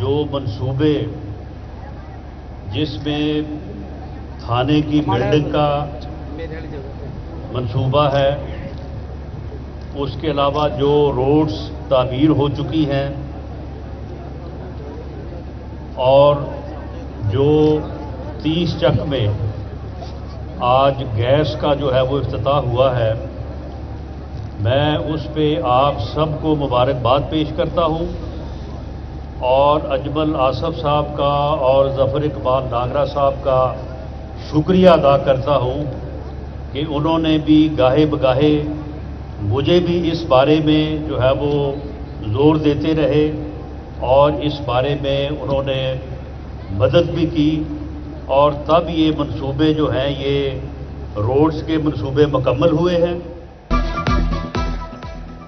जो मंसूबे जिसमें थाने की बिल्डिंग का मंसूबा है, उसके अलावा जो रोड्स तामीर हो चुकी हैं और जो 30 चक में आज गैस का जो है वो इफ्तिताह हुआ है, मैं उस पे आप सबको मुबारकबाद पेश करता हूं और अजमल आसफ साहब का और ज़फ़र इकबाल नागरा साहब का शुक्रिया अदा करता हूं कि उन्होंने भी गाहे बगाहे मुझे भी इस बारे में जो है वो ज़ोर देते रहे और इस बारे में उन्होंने मदद भी की और तब ये मंसूबे जो हैं ये रोड्स के मंसूबे मुकम्मल हुए हैं।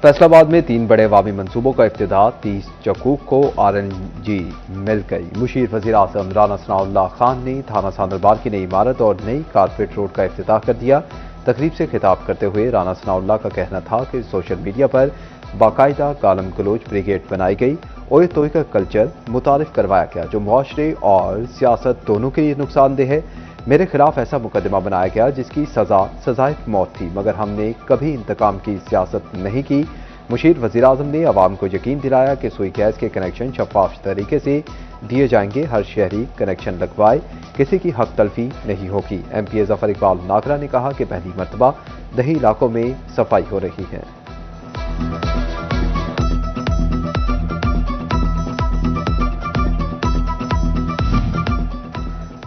फैसलाबाद में 3 बड़े अवामी मंसूबों का इफ्तिताह 30 चकूक को RNG मिल गई। मुशीर वज़ीर आज़म राना सनाउल्लाह खान ने थाना सांदरबार की नई इमारत और नई कारपेट रोड का इफ्तिताह कर दिया। तकरीब से खिताब करते हुए राना सनाउल्लाह का कहना था कि सोशल मीडिया पर बाकायदा गालम गलोच ब्रिगेड बनाई गई, ओए तोए का कल्चर मुतारिफ करवाया गया जो मुआशरे और सियासत दोनों के लिए नुकसानदेह है। मेरे खिलाफ ऐसा मुकदमा बनाया गया जिसकी सजाए मौत थी, मगर हमने कभी इंतकाम की सियासत नहीं की। मुशीर वज़ीर आज़म ने अवाम को यकीन दिलाया कि सुई गैस के कनेक्शन शफाफ तरीके से दिए जाएंगे, हर शहरी कनेक्शन लगवाए, किसी की हक तलफी नहीं होगी। MP ज़फ़र इकबाल नागरा ने कहा कि पहली मरतबा दही इलाकों में सफाई हो रही है।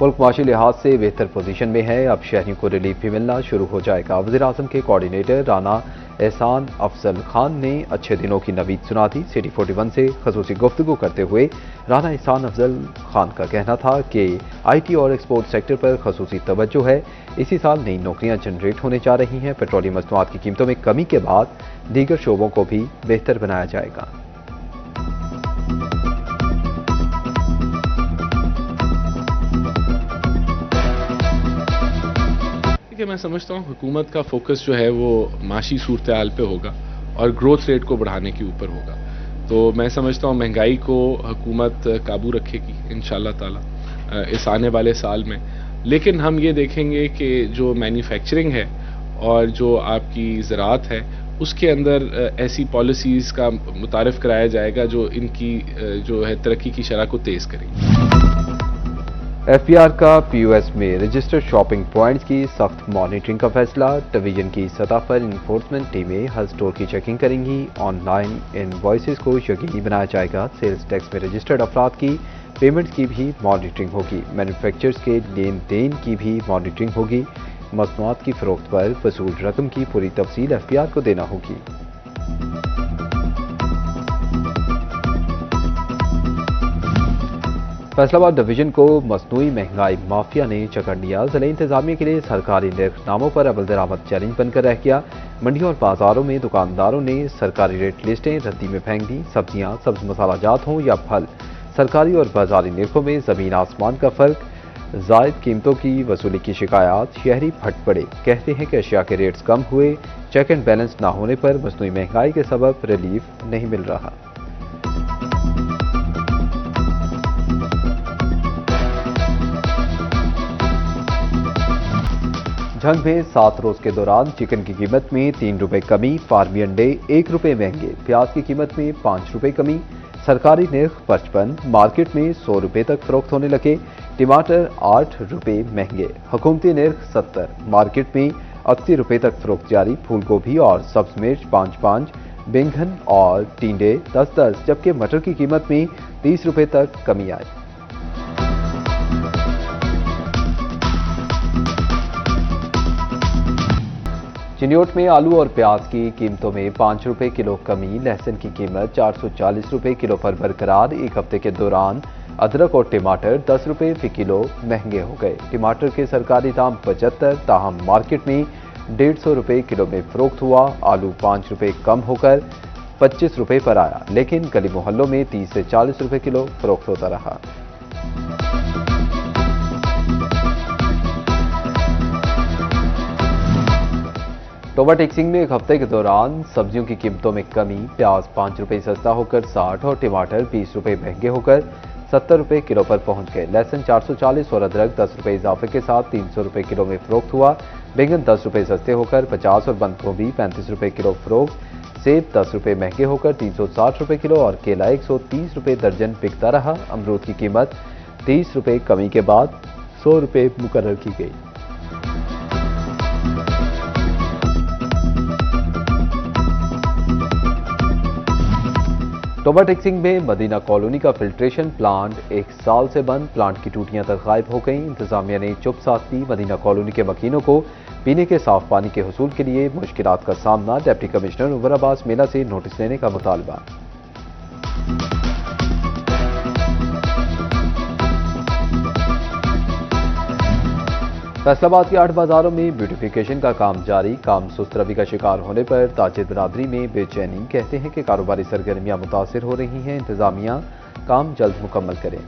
मुल्क माशी लिहाज से बेहतर पोजीशन में है, अब शहरियों को रिलीफ भी मिलना शुरू हो जाएगा। वज़ीर आज़म के कोऑर्डिनेटर राना एहसान अफजल खान ने अच्छे दिनों की नवीद सुना दी। सिटी 41 से खसूसी गुफ्तगू करते हुए राना एहसान अफजल खान का कहना था कि IT और एक्सपोर्ट सेक्टर पर खसूसी तवज्जो है। इसी साल नई नौकरियां जनरेट होने जा रही हैं। पेट्रोलियम मसनूआत की कीमतों में कमी के बाद दीगर शोबों को भी बेहतर बनाया जाएगा। मैं समझता हूँ हुकूमत का फोकस जो है वो माशी सूरत हाल पे होगा और ग्रोथ रेट को बढ़ाने के ऊपर होगा। तो मैं समझता हूँ महंगाई को हुकूमत काबू रखेगी इंशाल्लाह ताला इस आने वाले साल में। लेकिन हम ये देखेंगे कि जो मैन्युफैक्चरिंग है और जो आपकी ज़राअत है उसके अंदर ऐसी पॉलिसीज़ का मुतारिफ कराया जाएगा जो इनकी जो है तरक्की की शरह को तेज़ करेंगी। FPR का POS में रजिस्टर्ड शॉपिंग पॉइंट्स की सख्त मॉनिटरिंग का फैसला। डिवीजन की सतह पर इन्फोर्समेंट टीमें हर स्टोर की चेकिंग करेंगी। ऑनलाइन इनवॉइसेस को यकीनी बनाया जाएगा। सेल्स टैक्स में रजिस्टर्ड अफराद की पेमेंट्स की भी मॉनिटरिंग होगी। मैन्युफैक्चरर्स के लेन देन की भी मॉनिटरिंग होगी। मसनूआत की फरोख्त पर वसूल रकम की पूरी तफसील FPR को देना होगी। फैसलाबाद डिवीजन को मसनूई महंगाई माफिया ने चकड़ लिया। जिले इंतजामिया के लिए सरकारी निर्खनामों पर अवल दरामद चैलेंज बनकर रह गया। मंडियों और बाजारों में दुकानदारों ने सरकारी रेट लिस्टें रद्दी में फेंक दी। सब्जियां, सब्ज मसालाजात हों या फल, सरकारी और बाजारी निर्खों में जमीन आसमान का फर्क। जायद कीमतों की वसूली की शिकायत, शहरी फट पड़े, कहते हैं कि अशिया के रेट्स कम हुए। चेक एंड बैलेंस ना होने पर मसनूई महंगाई के सबब रिलीफ नहीं मिल रहा। झंग में 7 रोज के दौरान चिकन की कीमत में 3 रुपए कमी, फार्मी अंडे 1 रुपए महंगे, प्याज की कीमत में 5 रुपए कमी, सरकारी निर्ख 55, मार्केट में 100 रुपए तक फरोख्त होने लगे। टमाटर 8 रुपए महंगे, हुकूमती निर्ख 70, मार्केट में 80 रुपए तक फरोख्त जारी। फूल गोभी और सब्ज मिर्च 5-5, बैंगन और टिंडे 10-10, जबकि मटर की कीमत में 30 रुपए तक कमी आई। चिन्योट में आलू और प्याज की कीमतों में 5 रुपए किलो कमी, लहसुन की कीमत 440 रुपए किलो पर बरकरार। एक हफ्ते के दौरान अदरक और टमाटर 10 रुपए फी किलो महंगे हो गए। टमाटर के सरकारी दाम 75, ताहम मार्केट में 150 रुपए किलो में फरोख्त हुआ। आलू 5 रुपए कम होकर 25 रुपए पर आया, लेकिन गली मोहल्लों में 30 से 40 रुपए किलो फरोख्त होता रहा। टोबा टेक्सिंग में एक हफ्ते के दौरान सब्जियों की कीमतों में कमी, प्याज 5 रुपए सस्ता होकर 60 और टमाटर 20 रुपए महंगे होकर 70 रुपये किलो पर पहुंच गए। लहसुन 440 और अदरक 10 रुपये इजाफे के साथ 300 रुपये किलो में फरोख्त हुआ। बैंगन 10 रुपये सस्ते होकर 50 और बंद गोभी 35 रुपये किलो फरोख्त। सेब 10 रुपये महंगे होकर 360 रुपये किलो और केला 130 रुपये दर्जन बिकता रहा। अमरूद की कीमत 30 रुपये कमी के बाद 100 रुपये मुकर्रर की गई। टोबा टेक्सिंग में मदीना कॉलोनी का फिल्ट्रेशन प्लांट 1 साल से बंद। प्लांट की टूटियां तक गायब हो गईं। इंतजामिया ने चुप साथ दी। मदीना कॉलोनी के मकीनों को पीने के साफ पानी के हुसूल के लिए मुश्किलात का सामना। डिप्टी कमिश्नर उमर अब्बास मेला से नोटिस लेने का मुतालबा। फैसलाबाद के 8 बाजारों में ब्यूटिफिकेशन का काम जारी। काम सुस्त रवि का शिकार होने पर ताजिर बरादरी में बेचैनी। कहते हैं कि कारोबारी सरगर्मियां मुतासिर हो रही हैं। इंतजामिया काम जल्द मुकम्मल करें।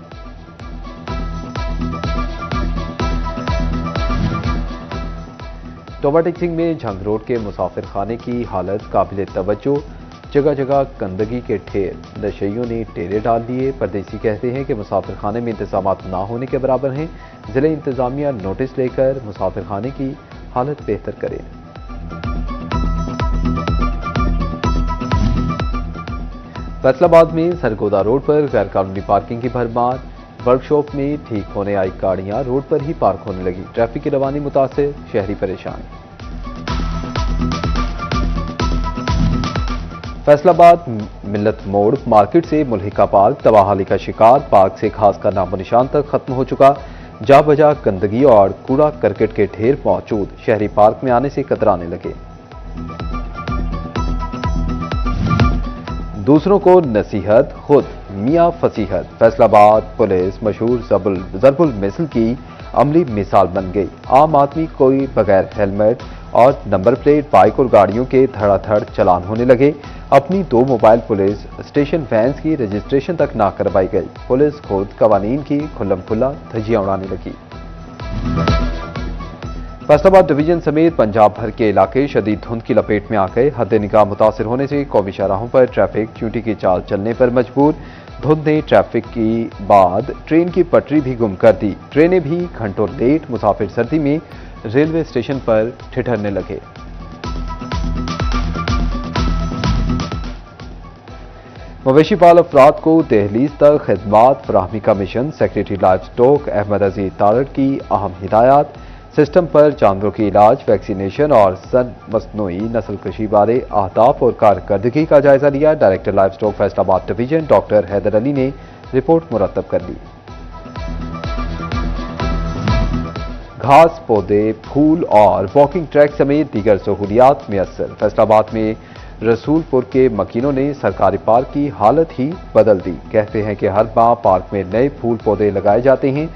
टोबा टेक्सिंग में झंग रोड के मुसाफिर खाने की हालत काबिल तवज्जो। जगह जगह गंदगी के ढेर। नशइयों ने डेरे डाल दिए। परदेसी कहते हैं कि मुसाफिर खाने में इंतजामात ना होने के बराबर हैं। जिला इंतजामिया नोटिस लेकर मुसाफिर खाने की हालत बेहतर करे। फैसलाबाद में सरगोदा रोड पर गैर कानूनी पार्किंग की भरमार। वर्कशॉप में ठीक होने आई गाड़ियां रोड पर ही पार्क होने लगी। ट्रैफिक की रवानी मुतासिर, शहरी परेशान। फैसलाबाद मिल्लत मोड़ मार्केट से मुल्हिका पार्क तबाहाली का शिकार। पार्क से खास का नामो निशान तक खत्म हो चुका। जा बजा गंदगी और कूड़ा करकट के ढेर मौजूद। शहरी पार्क में आने से कतराने लगे। दूसरों को नसीहत, खुद मियां फसीहत। फैसलाबाद पुलिस मशहूर जरबुल मिसल की अमली मिसाल बन गई। आम आदमी कोई बगैर हेलमेट और नंबर प्लेट बाइक और गाड़ियों के धड़ाधड़ चलान होने लगे। अपनी 2 मोबाइल पुलिस स्टेशन वैन्स की रजिस्ट्रेशन तक ना करवाई गई। पुलिस खुद कवानीन की खुल्लम खुल्ला धज्जियां उड़ाने लगी। फैसलाबाद डिवीजन समेत पंजाब भर के इलाके शदीद धुंध की लपेट में आ गए। हद निगाह मुतासिर होने से कौमी शाहराहों पर ट्रैफिक चींटी की चाल चलने पर मजबूर। धुंध ने ट्रैफिक की बाद ट्रेन की पटरी भी गुम कर दी। ट्रेनें भी घंटों लेट। मुसाफिर सर्दी में रेलवे स्टेशन पर ठिठरने लगे। मवेशी पाल अफराद को दहलीज तक खिदमात फराहमी का mission. Secretary livestock Ahmad Aziz Tarar की अहम हिदायत। सिस्टम पर जानवरों के इलाज, वैक्सीनेशन और सन मसनूई नस्ल कशी बारे अहदाफ और कारकर्दगी का जायजा लिया। Director livestock Faisalabad division doctor Haider Ali ने रिपोर्ट मुरतब कर ली। घास, पौधे, फूल और वॉकिंग ट्रैक समेत दीगर सहूलियात मैसर। फैसलाबाद में रसूलपुर के मकीनों ने सरकारी पार्क की हालत ही बदल दी। कहते हैं कि हर माह पार्क में नए फूल पौधे लगाए जाते हैं।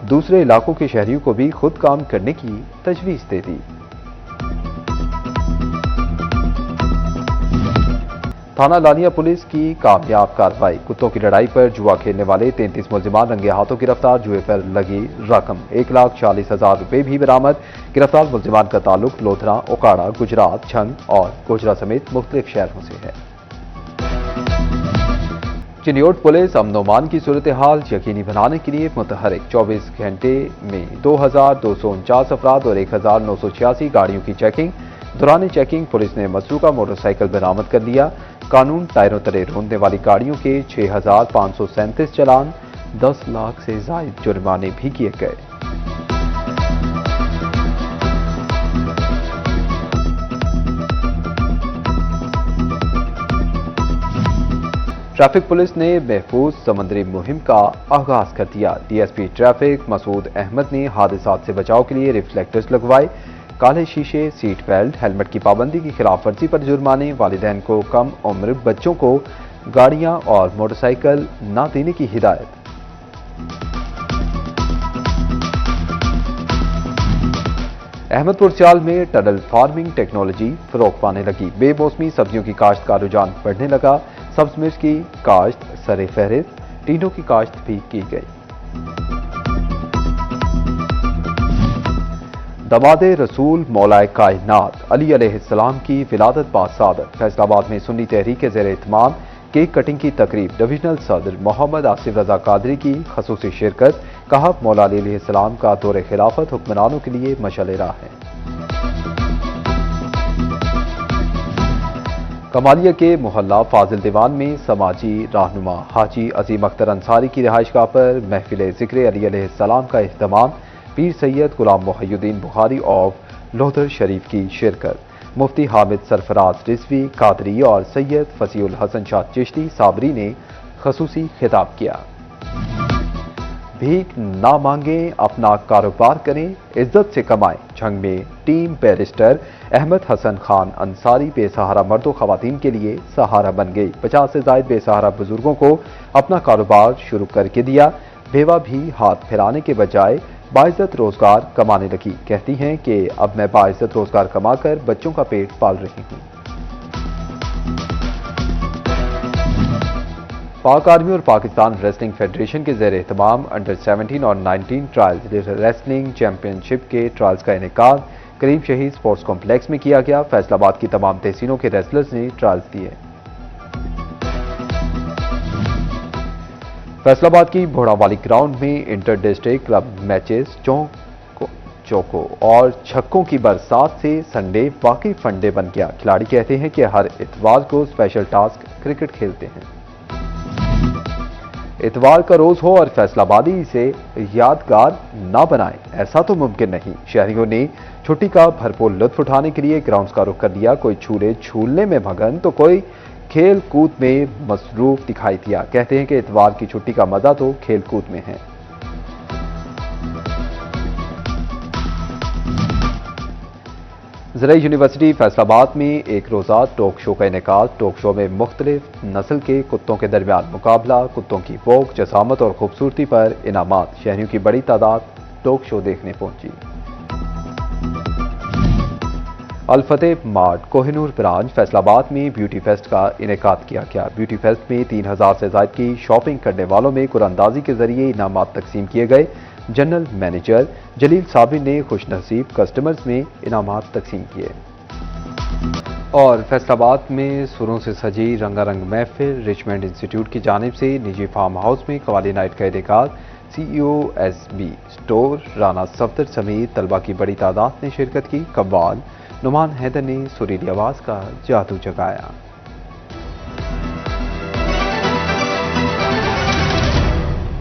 दूसरे इलाकों के शहरियों को भी खुद काम करने की तजवीज दे दी। थाना लानिया पुलिस की कामयाब कार्रवाई। कुत्तों की लड़ाई पर जुआ खेलने वाले 33 मुलजिमान रंगे हाथों गिरफ्तार। जुए पर लगी रकम 1,40,000 रुपये भी बरामद। गिरफ्तार मुलजिमान का ताल्लुक लोधरा, ओकाड़ा, गुजरात, छंग और गोजरा समेत मुख्तलिफ शहरों से है। चिन्योट पुलिस अमन-ओ-अमान की सूरत हाल यकीनी बनाने के लिए मुतहरिक। 24 घंटे में 2,249 अफराद और 1,986 गाड़ियों की चेकिंग। दौरान चेकिंग पुलिस ने मसरूका मोटरसाइकिल बरामद कर लिया। कानून टायरों तले रोंदने वाली गाड़ियों के 6,537 चालान, 10 लाख से ज्यादा जुर्माने भी किए गए। ट्रैफिक पुलिस ने महफूज समंदरी मुहिम का आगाज कर दिया। डीएसपी ट्रैफिक मसूद अहमद ने हादसात से बचाव के लिए रिफ्लेक्टर्स लगवाए। काले शीशे, सीट बेल्ट, हेलमेट की पाबंदी की खिलाफ वर्जी पर जुर्माने। वालिदैन को कम उम्र बच्चों को गाड़ियां और मोटरसाइकिल न देने की हिदायत। अहमदपुर चाल में टनल फार्मिंग टेक्नोलॉजी फरोग पाने लगी। बेमौसमी सब्जियों की काश्त का रुझान बढ़ने लगा। सब्ज मिर्च की काश्त सरे फहरिस्त, टींडों की काश्त भी की गई। दमादे रसूल मौलाए कायनात अली अलैहिस्सलाम की विलादत बाद सादत। फैसलाबाद में सुन्नी तहरीक के ज़ेर एहतमाम केक कटिंग की तकरीब, डिविजनल सदर मोहम्मद आसिफ रजा कादरी की खसूसी शिरकत। कहा, मौला अली अलैहिस्सलाम का दौरे खिलाफत हुक्मरानों के लिए मशाल राह है। कमालिया के मोहल्ला फाजिल दीवान में समाजी रहनुमा हाजी अजीम अख्तर अंसारी की रिहाइशगाह पर महफिल ज़िक्र अली अलैहिस्सलाम का इख्तिताम। पीर सैयद गुलाम मोहिउद्दीन बुखारी ऑफ लोहदर शरीफ की शिरकत। मुफ्ती हामिद सरफराज रिजवी कादरी और सैयद फसीउल हसन शाह चिश्ती साबरी ने खसूसी खिताब किया। भीख ना मांगें, अपना कारोबार करें, इज्जत से कमाएं। झंग में टीम बैरिस्टर अहमद हसन खान अंसारी बेसहारा मर्दों खवातीन के लिए सहारा बन गई। 50 से ज्यादा बेसहारा बुजुर्गों को अपना कारोबार शुरू करके दिया। बेवा भी हाथ फैलाने के बजाय बाइज्जत रोजगार कमाने लगी। कहती हैं कि अब मैं बाइज्जत रोजगार कमाकर बच्चों का पेट पाल रही हूं। पाक आर्मी और पाकिस्तान रेसलिंग फेडरेशन के ज़ेर एहतमाम अंडर 17 और 19 ट्रायल्स रेसलिंग चैंपियनशिप के ट्रायल्स का इनेकाद करीम शहीद स्पोर्ट्स कॉम्प्लेक्स में किया गया। फैसलाबाद की तमाम तहसीलों के रेसलर्स ने ट्रायल्स दिए। फैसलाबाद की भोड़ावाली ग्राउंड में इंटर डिस्ट्रिक्ट क्लब मैचेस चौकों और छक्कों की बरसात से संडे वाकई फंडे बन गया। खिलाड़ी कहते हैं कि हर इतवार को स्पेशल टास्क क्रिकेट खेलते हैं। इतवार का रोज हो और फैसलाबादी इसे यादगार ना बनाए, ऐसा तो मुमकिन नहीं। शहरियों ने छुट्टी का भरपूर लुत्फ उठाने के लिए ग्राउंड्स का रुख कर लिया। कोई झूले झूलने में मगन तो कोई खेल कूद में मसरूफ दिखाई दिया। कहते हैं कि इतवार की छुट्टी का मजा तो खेल कूद में है। ज़राई यूनिवर्सिटी फैसलाबाद में एक रोज़ा टॉक शो का इनेकाद। टॉक शो में मुख्तलिफ नस्ल के कुत्तों के दरमियान मुकाबला, कुत्तों की भोग, जसामत और खूबसूरती पर इनामात। शहरियों की बड़ी तादाद टॉक शो देखने पहुंची। अल-फतेह मार्ट कोहिनूर ब्रांच फैसलाबाद में ब्यूटी फेस्ट का इनेकाद किया गया। ब्यूटी फेस्ट में 3000 से ज्यादा की शॉपिंग करने वालों में कुरानंदाजी के जरिए इनामात तकसीम किए गए। जनरल मैनेजर जलील साबरी ने खुशनसीब कस्टमर्स में इनामात तकसीम किए। और फैसलाबाद में सुरों से सजी रंगारंग महफिल रिचमंड इंस्टीट्यूट की जानिब से निजी फार्म हाउस में कवाली नाइट का इनेकाद। CEOSB स्टोर राना सफदर समेत तलबा की बड़ी तादाद ने शिरकत की। कव्वाल नुमान हैदर ने सुरीली आवाज का जादू जगाया।